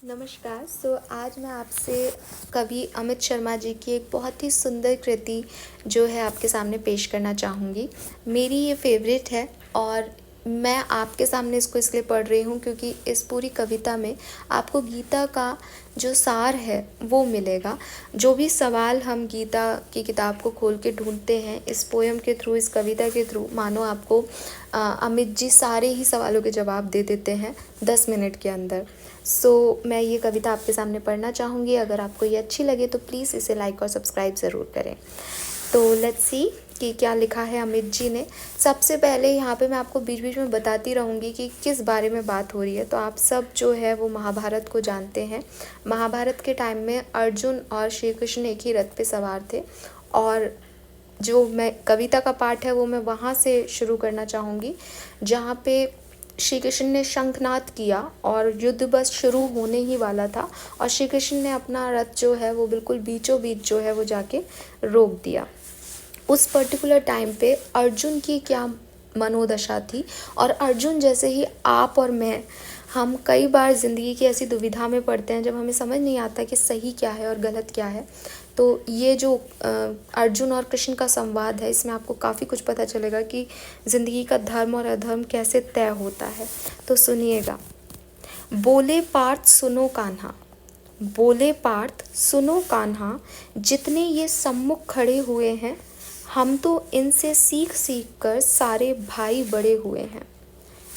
नमस्कार। आज मैं आपसे कवि अमित शर्मा जी की एक बहुत ही सुंदर कृति जो है आपके सामने पेश करना चाहूँगी। मेरी ये फेवरेट है और मैं आपके सामने इसको इसलिए पढ़ रही हूँ क्योंकि इस पूरी कविता में आपको गीता का जो सार है वो मिलेगा। जो भी सवाल हम गीता की किताब को खोल के ढूंढते हैं, इस पोएम के थ्रू, इस कविता के थ्रू, मानो आपको अमित जी सारे ही सवालों के जवाब दे देते हैं 10 मिनट के अंदर। मैं ये कविता आपके सामने पढ़ना चाहूँगी। अगर आपको ये अच्छी लगे तो प्लीज़ इसे लाइक और सब्सक्राइब ज़रूर करें। तो लेट्स सी कि क्या लिखा है अमित जी ने। सबसे पहले यहाँ पे मैं आपको बीच बीच में बताती रहूँगी कि किस बारे में बात हो रही है। तो आप सब जो है वो महाभारत को जानते हैं। महाभारत के टाइम में अर्जुन और श्री कृष्ण एक ही रथ पे सवार थे और जो मैं कविता का पार्ट है वो मैं वहाँ से शुरू करना चाहूँगी जहाँ पे श्री कृष्ण ने शंखनाद किया और युद्ध बस शुरू होने ही वाला था और श्री कृष्ण ने अपना रथ जो है वो बिल्कुल बीचों बीच जो है वो जाके रोक दिया। उस पर्टिकुलर टाइम पे अर्जुन की क्या मनोदशा थी और अर्जुन जैसे ही आप और मैं, हम कई बार ज़िंदगी की ऐसी दुविधा में पड़ते हैं जब हमें समझ नहीं आता कि सही क्या है और गलत क्या है। तो ये जो अर्जुन और कृष्ण का संवाद है, इसमें आपको काफ़ी कुछ पता चलेगा कि ज़िंदगी का धर्म और अधर्म कैसे तय होता है। तो सुनिएगा। बोले पार्थ सुनो कान्हा, बोले पार्थ सुनो कान्हा, जितने ये सम्मुख खड़े हुए हैं, हम तो इनसे सीख सीख कर सारे भाई बड़े हुए हैं।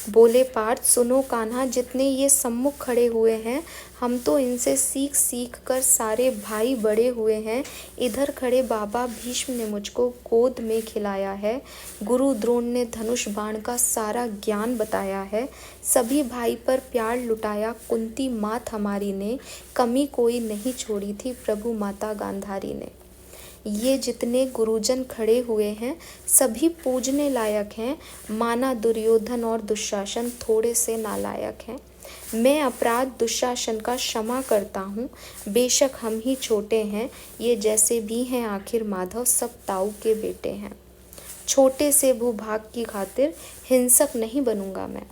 बोले पार्थ सुनो कान्हा, जितने ये सम्मुख खड़े हुए हैं, हम तो इनसे सीख सीख कर सारे भाई बड़े हुए हैं। इधर खड़े बाबा भीष्म ने मुझको गोद में खिलाया है, गुरु द्रोण ने धनुष बाण का सारा ज्ञान बताया है। सभी भाई पर प्यार लुटाया कुंती मात हमारी ने, कमी कोई नहीं छोड़ी थी प्रभु माता गांधारी ने। ये जितने गुरुजन खड़े हुए हैं सभी पूजने लायक हैं, माना दुर्योधन और दुशासन थोड़े से नालायक हैं। मैं अपराध दुशासन का क्षमा करता हूँ, बेशक हम ही छोटे हैं, ये जैसे भी हैं आखिर माधव सब ताऊ के बेटे हैं। छोटे से भूभाग की खातिर हिंसक नहीं बनूंगा मैं,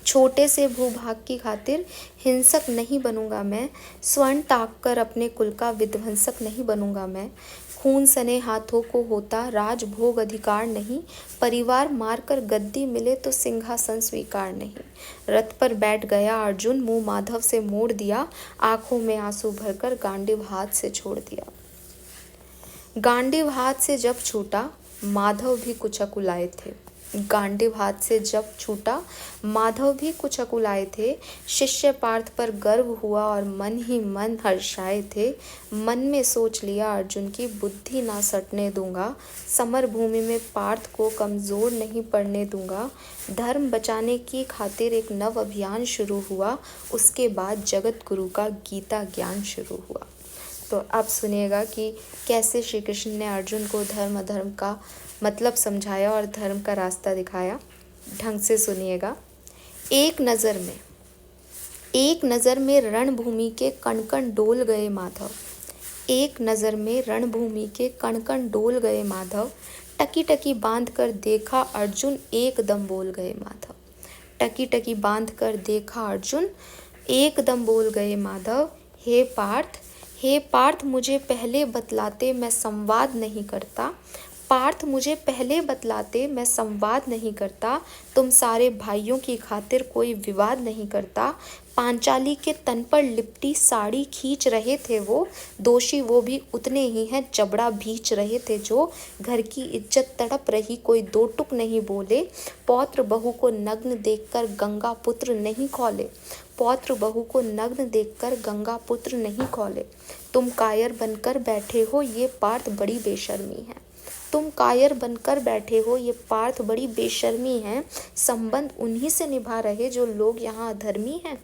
छोटे से भूभाग की खातिर हिंसक नहीं बनूंगा मैं। स्वर्ण ताक कर अपने कुल का विध्वंसक नहीं बनूंगा मैं। खून सने हाथों को होता राजभोग अधिकार नहीं, परिवार मारकर गद्दी मिले तो सिंहासन स्वीकार नहीं। रथ पर बैठ गया अर्जुन, मुंह माधव से मोड़ दिया, आंखों में आंसू भरकर गांडीव हाथ से छोड़ दिया। गांडीव हाथ से जब छूटा माधव भी कुछ अकुलाए थे, गांडीव हाथ से जब छूटा माधव भी कुछ अकुलाए थे। शिष्य पार्थ पर गर्व हुआ और मन ही मन हर्षाए थे। मन में सोच लिया अर्जुन की बुद्धि ना सटने दूंगा, समर भूमि में पार्थ को कमज़ोर नहीं पड़ने दूंगा। धर्म बचाने की खातिर एक नव अभियान शुरू हुआ, उसके बाद जगत गुरु का गीता ज्ञान शुरू हुआ। तो आप सुनिएगा कि कैसे श्री कृष्ण ने अर्जुन को धर्म अधर्म का मतलब समझाया और धर्म का रास्ता दिखाया। ढंग से सुनिएगा। एक नज़र में रणभूमि के कण कण डोल गए माधव, एक नज़र में रणभूमि के कण कण डोल गए माधव। टकी टकी बांध कर देखा अर्जुन, एकदम बोल गए माधव। टकी टकी बांध कर देखा अर्जुन, एकदम बोल गए माधव। हे पार्थ, हे पार्थ मुझे पहले बतलाते मैं संवाद नहीं करता, पार्थ मुझे पहले बतलाते मैं संवाद नहीं करता। तुम सारे भाइयों की खातिर कोई विवाद नहीं करता। पांचाली के तन पर लिपटी साड़ी खींच रहे थे वो, दोषी वो भी उतने ही हैं जबड़ा भींच रहे थे जो। घर की इज्जत तड़प रही कोई दो टुक नहीं बोले, पौत्र बहू को नग्न देखकर गंगा पुत्र नहीं खौले, पौत्र बहू को नग्न देखकर गंगा पुत्र नहीं खौले। तुम कायर बनकर बैठे हो ये पार्थ बड़ी बेशर्मी है, तुम कायर बनकर बैठे हो ये पार्थ बड़ी बेशर्मी है। संबंध उन्हीं से निभा रहे जो लोग यहाँ अधर्मी हैं।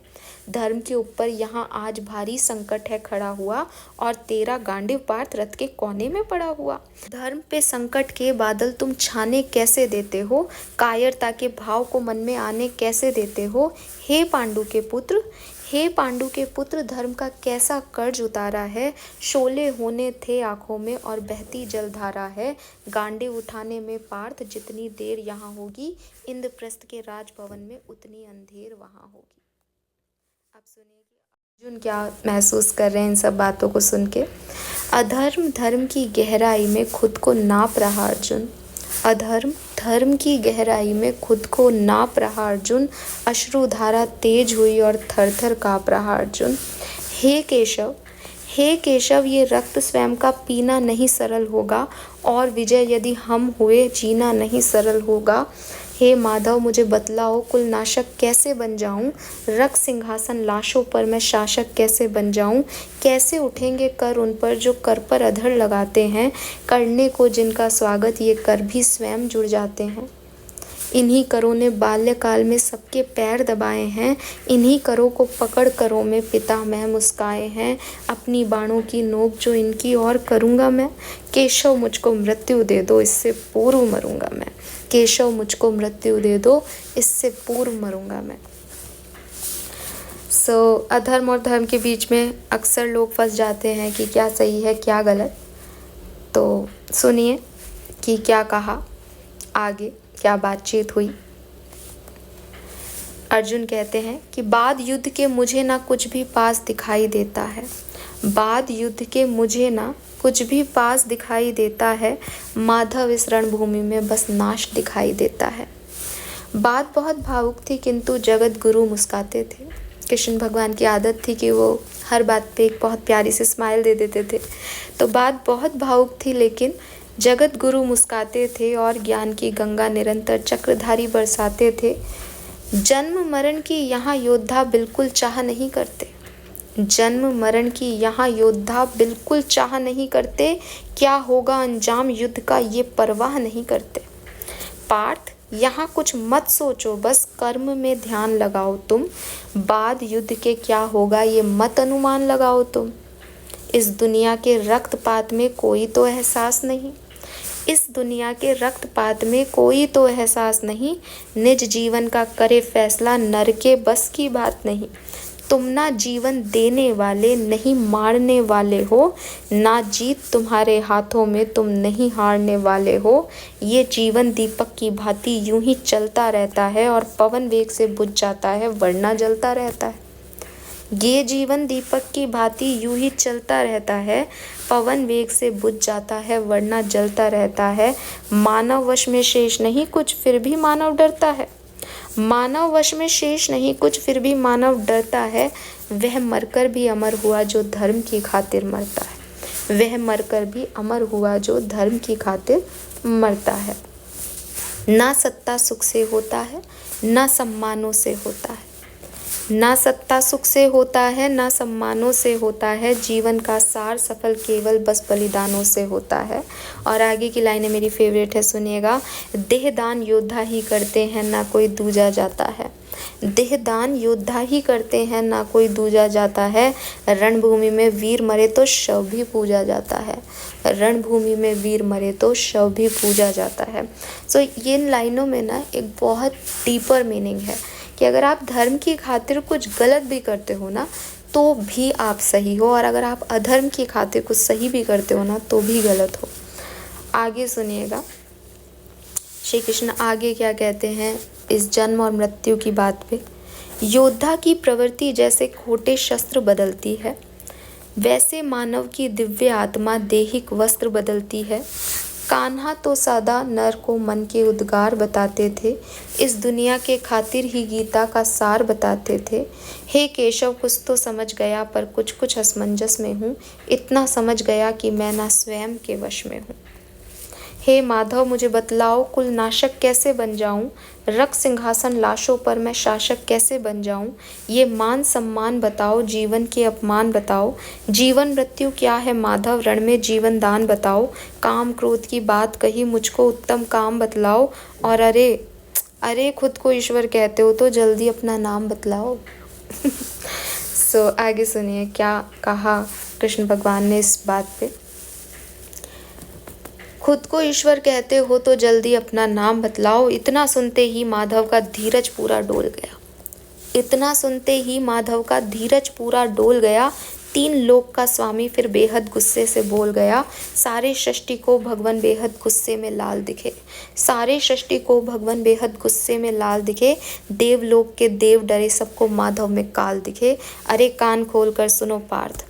धर्म के ऊपर यहाँ आज भारी संकट है खड़ा हुआ और तेरा गांडीव पार्थ रथ के कोने में पड़ा हुआ। धर्म पे संकट के बादल तुम छाने कैसे देते हो, कायरता के भाव को मन में आने कैसे देते हो। हे पांडु के पुत्र, हे पांडु के पुत्र, धर्म का कैसा कर्ज उतारा है। शोले होने थे आंखों में और बहती जलधारा है। गांडीव उठाने में पार्थ जितनी देर यहाँ होगी, इंद्रप्रस्थ के राजभवन में उतनी अंधेर वहाँ होगी। आप सुनिए कि अर्जुन क्या महसूस कर रहे हैं इन सब बातों को सुन के। अधर्म धर्म की गहराई में खुद को नाप रहा अर्जुन, अधर्म धर्म की गहराई में खुद को नाप रहा अर्जुन, अश्रुधारा तेज हुई और थर थर काँप रहा अर्जुन। हे केशव, हे केशव, ये रक्त स्वयं का पीना नहीं सरल होगा, और विजय यदि हम हुए जीना नहीं सरल होगा। हे माधव, मुझे बतलाओ कुल नाशक कैसे बन जाऊं, रक्त सिंहासन लाशों पर मैं शासक कैसे बन जाऊं। कैसे उठेंगे कर उन पर जो कर पर अधर लगाते हैं, करने को जिनका स्वागत ये कर भी स्वयं जुड़ जाते हैं। इन्हीं करों ने बाल्यकाल में सबके पैर दबाए हैं, इन्हीं करों को पकड़ करों में पितामह मुस्काए हैं। अपनी बाणों की नोक जो इनकी और करूँगा मैं, केशव मुझको मृत्यु दे दो, इससे पूर्व मरूँगा मैं। केशव मुझको मृत्यु दे दो, इससे पूर्व मरूँगा मैं। अधर्म और धर्म के बीच में अक्सर लोग फंस जाते हैं कि क्या सही है क्या गलत। तो सुनिए कि क्या कहा आगे, क्या बातचीत हुई। अर्जुन कहते हैं कि बाद युद्ध के मुझे ना कुछ भी पास दिखाई देता है, बाद युद्ध के मुझे ना कुछ भी पास दिखाई देता है, माधव इस रणभूमि में बस नाश दिखाई देता है। बात बहुत भावुक थी किंतु जगत गुरु मुस्काते थे। कृष्ण भगवान की आदत थी कि वो हर बात पे एक बहुत प्यारी सी स्माइल दे देते थे। तो बात बहुत भावुक थी लेकिन जगत गुरु मुस्काते थे और ज्ञान की गंगा निरंतर चक्रधारी बरसाते थे। जन्म मरण की यहाँ योद्धा बिल्कुल चाह नहीं करते, जन्म मरण की यहाँ योद्धा बिल्कुल चाह नहीं करते, क्या होगा अंजाम युद्ध का ये परवाह नहीं करते। पार्थ, यहाँ कुछ मत सोचो, बस कर्म में ध्यान लगाओ तुम, बाद युद्ध के क्या होगा ये मत अनुमान लगाओ तुम। इस दुनिया के रक्तपात में कोई तो एहसास नहीं, इस दुनिया के रक्तपात में कोई तो एहसास नहीं, निज जीवन का करे फैसला नर के बस की बात नहीं। तुम ना जीवन देने वाले नहीं मारने वाले हो, ना जीत तुम्हारे हाथों में तुम नहीं हारने वाले हो। ये जीवन दीपक की भांति यूं ही चलता रहता है और पवन वेग से बुझ जाता है वरना जलता रहता है। ये जीवन दीपक की भांति यूं ही चलता रहता है, पवन वेग से बुझ जाता है वरना जलता रहता है। मानव वश में शेष नहीं कुछ फिर भी मानव डरता है, मानव वश में शेष नहीं कुछ फिर भी मानव डरता है। वह मरकर भी अमर हुआ जो धर्म की खातिर मरता है, वह मरकर भी अमर हुआ जो धर्म की खातिर मरता है। ना सत्ता सुख से होता है, ना सम्मानों से होता है, ना सत्ता सुख से होता है, ना सम्मानों से होता है। जीवन का सार सफल केवल बस बलिदानों से होता है। और आगे की लाइनें मेरी फेवरेट है, सुनिएगा। देहदान योद्धा ही करते हैं, ना कोई दूजा जाता है, देहदान योद्धा ही करते हैं, ना कोई दूजा जाता है। रणभूमि में वीर मरे तो शव भी पूजा जाता है, रणभूमि में वीर मरे तो शव भी पूजा जाता है। सो ये लाइनों में ना एक बहुत डीपर मीनिंग है कि अगर आप धर्म की खातिर कुछ गलत भी करते हो ना तो भी आप सही हो, और अगर आप अधर्म की खातिर कुछ सही भी करते हो ना तो भी गलत हो। आगे सुनिएगा श्री कृष्ण आगे क्या कहते हैं इस जन्म और मृत्यु की बात पे। योद्धा की प्रवृत्ति जैसे खोटे शस्त्र बदलती है, वैसे मानव की दिव्य आत्मा देहिक वस्त्र बदलती है। कान्हा तो सदा नर को मन के उद्गार बताते थे, इस दुनिया के खातिर ही गीता का सार बताते थे। हे केशव, कुछ तो समझ गया पर कुछ कुछ असमंजस में हूँ, इतना समझ गया कि मैं ना स्वयं के वश में हूँ। हे माधव, मुझे बतलाओ कुल नाशक कैसे बन जाऊं, रक्त सिंहासन लाशों पर मैं शासक कैसे बन जाऊं। ये मान सम्मान बताओ, जीवन के अपमान बताओ, जीवन मृत्यु क्या है माधव, रण में जीवन दान बताओ। काम क्रोध की बात कही, मुझको उत्तम काम बतलाओ। और अरे अरे खुद को ईश्वर कहते हो तो जल्दी अपना नाम बतलाओ। आगे सुनिए क्या कहा कृष्ण भगवान ने इस बात पे। खुद को ईश्वर कहते हो तो जल्दी अपना नाम बतलाओ। इतना सुनते ही माधव का धीरज पूरा डोल गया, इतना सुनते ही माधव का धीरज पूरा डोल गया। तीन लोक का स्वामी फिर बेहद गुस्से से बोल गया, सारे सृष्टि को भगवान बेहद गुस्से में लाल दिखे। सारे सृष्टि को भगवान बेहद गुस्से में लाल दिखे। देवलोक के देव डरे, सबको माधव में काल दिखे। अरे कान खोल कर सुनो पार्थ,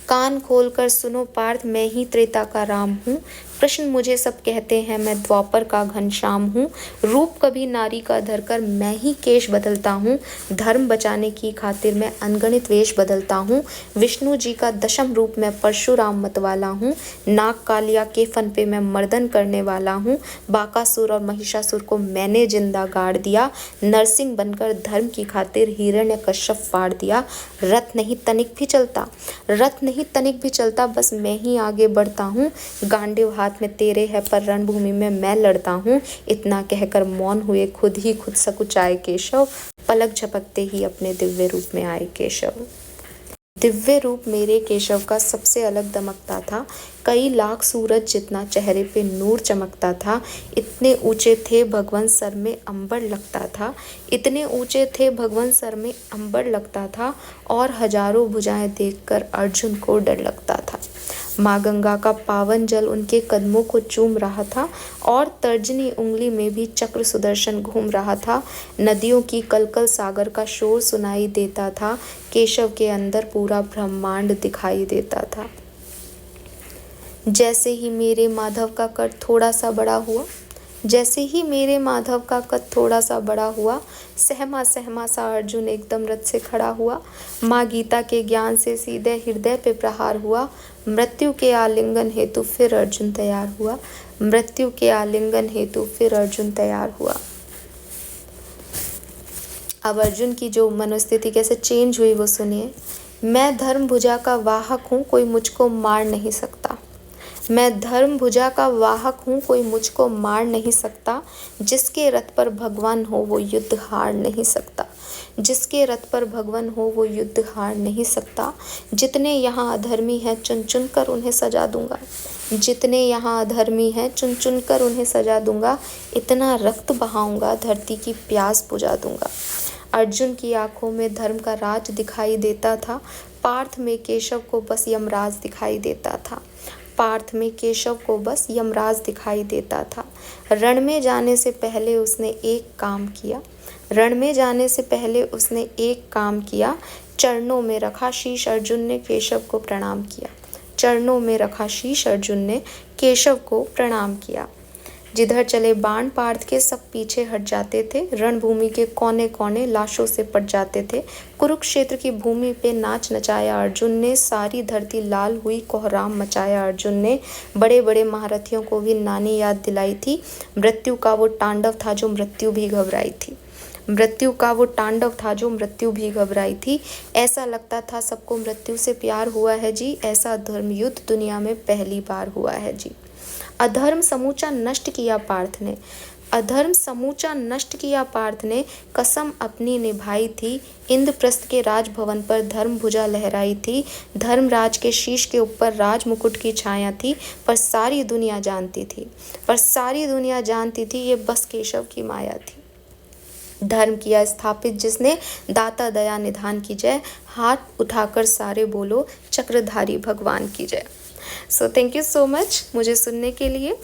कान खोल कर सुनो पार्थ, मैं ही त्रेता का राम हूँ। कृष्ण मुझे सब कहते हैं, मैं द्वापर का घनश्याम हूँ। रूप कभी नारी का धरकर मैं ही केश बदलता हूँ। धर्म बचाने की खातिर मैं अनगणित वेश बदलता हूँ। विष्णु जी का दशम रूप मैं परशुराम मतवाला हूँ। नाग कालिया के फन पे मैं मर्दन करने वाला हूँ। बाकासुर और महिषासुर को मैंने जिंदा गाड़ दिया। नरसिंह बनकर धर्म की खातिर हिरण्यकश्यप फाड़ दिया। रथ नहीं तनिक भी चलता, रथ नहीं तनिक भी चलता, बस मैं ही आगे बढ़ता हूँ। गांडीव हाथ में तेरे है पर रणभूमि में मैं लड़ता हूँ। इतना कहकर मौन हुए, खुद ही खुद सकुचाए केशव। पलक झपकते ही अपने दिव्य रूप में आए केशव। दिव्य रूप मेरे केशव का सबसे अलग दमकता था। कई लाख सूरज जितना चेहरे पे नूर चमकता था। इतने ऊंचे थे भगवान सर में अंबर लगता था। इतने ऊंचे थे भगवान सर में अंबर लगता था। और हजारों भुजाएं देखकर अर्जुन को डर लगता था। माँ गंगा का पावन जल उनके कदमों को चूम रहा था। और तर्जनी उंगली में भी चक्र सुदर्शन घूम रहा था। नदियों की कलकल सागर का शोर सुनाई देता था। केशव के अंदर पूरा ब्रह्मांड दिखाई देता था। जैसे ही मेरे माधव का कद थोड़ा सा बड़ा हुआ, जैसे ही मेरे माधव का कद थोड़ा सा बड़ा हुआ, सहमा सहमा सा अर्जुन एकदम रथ से खड़ा हुआ। माँ गीता के ज्ञान से सीधे हृदय पे प्रहार हुआ। मृत्यु के आलिंगन हेतु फिर अर्जुन तैयार हुआ। मृत्यु के आलिंगन हेतु फिर अर्जुन तैयार हुआ। अब अर्जुन की जो मनोस्थिति कैसे चेंज हुई वो सुनिए। मैं धर्म भुजा का वाहक हूँ, कोई मुझको मार नहीं सकता। मैं धर्म भुजा का वाहक हूँ, कोई मुझको मार नहीं सकता। जिसके रथ पर भगवान हो वो युद्ध हार नहीं सकता। जिसके रथ पर भगवान हो वो युद्ध हार नहीं सकता। जितने यहाँ अधर्मी हैं चुन चुन कर उन्हें सजा दूंगा। जितने यहाँ अधर्मी हैं चुन चुन कर उन्हें सजा दूंगा। इतना रक्त बहाऊंगा धरती की प्यास बुझा दूंगा। अर्जुन की आंखों में धर्म का राज दिखाई देता था। पार्थ में केशव को बस यमराज दिखाई देता था। पार्थ में केशव को बस यमराज दिखाई देता था। रण में जाने से पहले उसने एक काम किया। रण में जाने से पहले उसने एक काम किया। चरणों में रखा शीश अर्जुन ने केशव को प्रणाम किया। चरणों में रखा शीश अर्जुन ने केशव को प्रणाम किया। जिधर चले बाण पार्थ के सब पीछे हट जाते थे। रणभूमि के कोने कोने लाशों से पट जाते थे। कुरुक्षेत्र की भूमि पे नाच नचाया अर्जुन ने। सारी धरती लाल हुई, कोहराम मचाया अर्जुन ने। बड़े बड़े महारथियों को भी नानी याद दिलाई थी। मृत्यु का वो तांडव था जो मृत्यु भी घबराई थी। मृत्यु का वो तांडव था जो मृत्यु भी घबराई थी। ऐसा लगता था सबको मृत्यु से प्यार हुआ है जी। ऐसा धर्म युद्ध दुनिया में पहली बार हुआ है जी। अधर्म समूचा नष्ट किया पार्थ ने। अधर्म समूचा नष्ट किया पार्थ ने। कसम अपनी निभाई थी। इंद्रप्रस्थ के राजभवन पर धर्म भुजा लहराई थी। धर्मराज के शीश के ऊपर राज मुकुट की छाया थी। पर सारी दुनिया जानती थी, पर सारी दुनिया जानती थी ये बस केशव की माया थी। धर्म किया स्थापित जिसने, दाता दया निधान की जय। हाथ उठाकर सारे बोलो, चक्रधारी भगवान की जय। So thank you so much मुझे सुनने के लिए।